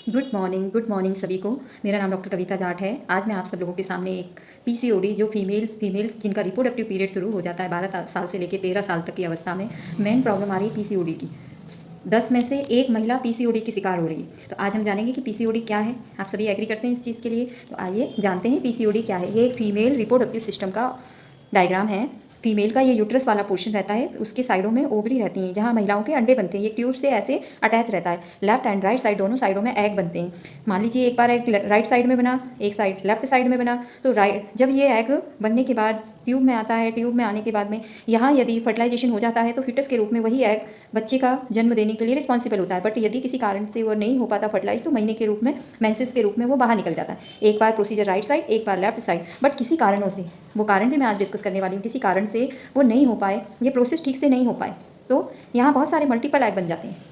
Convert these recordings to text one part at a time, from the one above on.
Good morning सभी को। मेरा नाम डॉक्टर कविता जाट है। आज मैं आप सब लोगों के सामने एक पीसीओडी जो फीमेल्स जिनका रिप्रोडक्टिव पीरियड शुरू हो जाता है 12 साल से लेकर 13 साल तक की अवस्था में मेन प्रॉब्लम आ रही है पीसीओडी की। 10 में से एक महिला पीसीओडी की शिकार हो रही है। तो आज हम जानेंगे कि पीसीओडी क्या है। आप सभी एग्री करते हैं इस चीज़ के लिए? तो आइए जानते हैं पीसीओडी क्या है। ये एक फीमेल रिप्रोडक्टिव सिस्टम का डायग्राम है। फीमेल का ये यूट्रस वाला पोर्शन रहता है, उसके साइडों में ओवरी रहती हैं जहाँ महिलाओं के अंडे बनते हैं। ये ट्यूब से ऐसे अटैच रहता है। लेफ्ट एंड राइट साइड दोनों साइडों में एग बनते हैं। मान लीजिए एक बार एग राइट साइड में बना, एक साइड लेफ्ट साइड में बना, तो राइट जब ये एग बनने के बाद ट्यूब में आता है, ट्यूब में आने के बाद में यहाँ यदि फर्टिलाइजेशन हो जाता है तो फिटस के रूप में वही एग बच्चे का जन्म देने के लिए रिस्पॉन्सिबल होता है। बट यदि किसी कारण से वो नहीं हो पाता फर्टिलाइज, तो महीने के रूप में मेंसेस के रूप में वो बाहर निकल जाता है। एक बार प्रोसीजर राइट साइड, एक बार लेफ्ट साइड। बट किसी कारणों से, वो कारण भी मैं आज डिस्कस करने वाली हूँ, किसी कारण से वो नहीं हो पाए, ये प्रोसेस ठीक से नहीं हो पाए, तो यहाँ बहुत सारे मल्टीपल एग बन जाते हैं।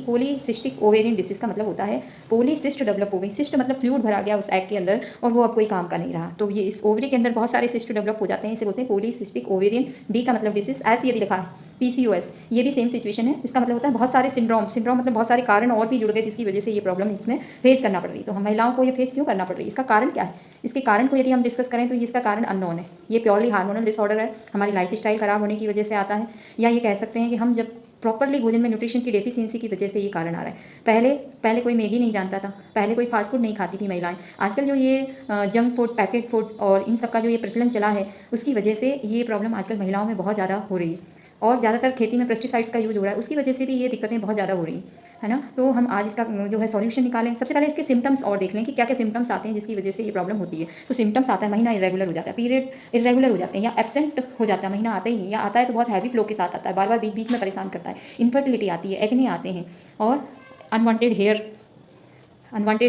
पॉलीसिस्टिक ओवेरियन डिसीज का मतलब होता है पॉलीसिस्ट डेवलप हो गई। सिस्ट मतलब फ्लूइड भरा गया उस एग के अंदर और वो अब कोई काम का नहीं रहा। तो ये इस ओवरी के अंदर बहुत सारे सिस्ट डेवलप हो जाते हैं। इसे बोलते हैं पॉलीसिस्टिक ओवेरियन। डी का मतलब डिसीज। एस यदि लिखा है पीसीओएस, ये भी सेम सिचुएशन है। इसका मतलब होता है बहुत सारे सिंड्रोम मतलब बहुत सारे कारण और भी जुड़ गए जिसकी वजह से ये प्रॉब्लम इसमें फेस करना पड़ रही है। तो हम महिलाओं को ये फेस क्यों करना पड़ रही है, इसका कारण क्या है? इसके कारण को यदि हम डिस्कस करें तो इसका कारण अननोन है। ये प्योरली हार्मोनल डिसऑर्डर है, हमारी लाइफ स्टाइल खराब होने की वजह से आता है, या ये कह सकते हैं कि हम जब प्रॉपरली भोजन में न्यूट्रिशन की डेफिशिएंसी की वजह से ये कारण आ रहा है। पहले कोई मैगी नहीं जानता था, पहले कोई फास्ट फूड नहीं खाती थी महिलाएं। आजकल जो ये जंक फूड, पैकेट फूड और इन सब का जो ये प्रचलन चला है, उसकी वजह से ये प्रॉब्लम आजकल महिलाओं में बहुत ज़्यादा हो रही है। और ज़्यादातर खेती में पेस्टिसाइड्स का यूज हो रहा है, उसकी वजह से भी ये दिक्कतें बहुत ज़्यादा हो रही है ना। तो हम आज इसका जो है सॉल्यूशन निकालें। सबसे पहले इसके सिम्टम्स और देख लें कि क्या क्या सिम्टम्स आते हैं जिसकी वजह से ये प्रॉब्लम होती है। तो सिम्टम्स आता है महीना इरेगुलर हो जाता है, पीरियड इरेगुलर हो जाते हैं या एब्सेंट हो जाता है, महीना आता ही नहीं, या आता है तो बहुत हैवी फ्लो के साथ आता है, बार बार बीच बीच में परेशान करता है। इनफर्टिलिटी आती है, एक्ने आते हैं और अनवांटेड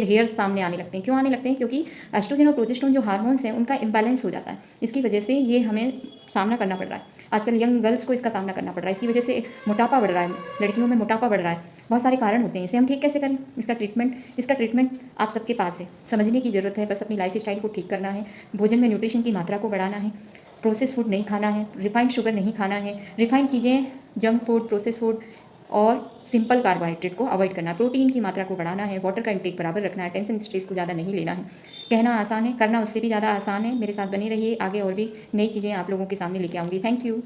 हेयर्स सामने आने लगते हैं। क्यों आने लगते हैं? क्योंकि एस्ट्रोजन और प्रोजेस्टेरोन जो हार्मोन्स हैं उनका इम्बैलेंस हो जाता है। इसकी वजह से ये हमें सामना करना पड़ रहा है। आजकल यंग गर्ल्स को इसका सामना करना पड़ रहा है। इसकी वजह से मोटापा बढ़ रहा है, लड़कियों में मोटापा बढ़ रहा है। बहुत सारे कारण होते हैं। इसे हम ठीक कैसे करें? इसका ट्रीटमेंट आप सबके पास है। समझने की ज़रूरत है, बस अपनी लाइफ स्टाइल को ठीक करना है, भोजन में न्यूट्रिशन की मात्रा को बढ़ाना है, प्रोसेस फूड नहीं खाना है, रिफाइंड शुगर नहीं खाना है, रिफाइंड चीज़ें, जंक फूड, प्रोसेस फूड और सिंपल कार्बोहाइड्रेट को अवॉइड करना है, प्रोटीन की मात्रा को बढ़ाना है, वाटर का इंटेक बराबर रखना है, टेंशन स्ट्रेस को ज़्यादा नहीं लेना है। कहना आसान है, करना उससे भी ज़्यादा आसान है। मेरे साथ बने रहिए, आगे और भी नई चीज़ें आप लोगों के सामने लेके आऊँगी। Thank you.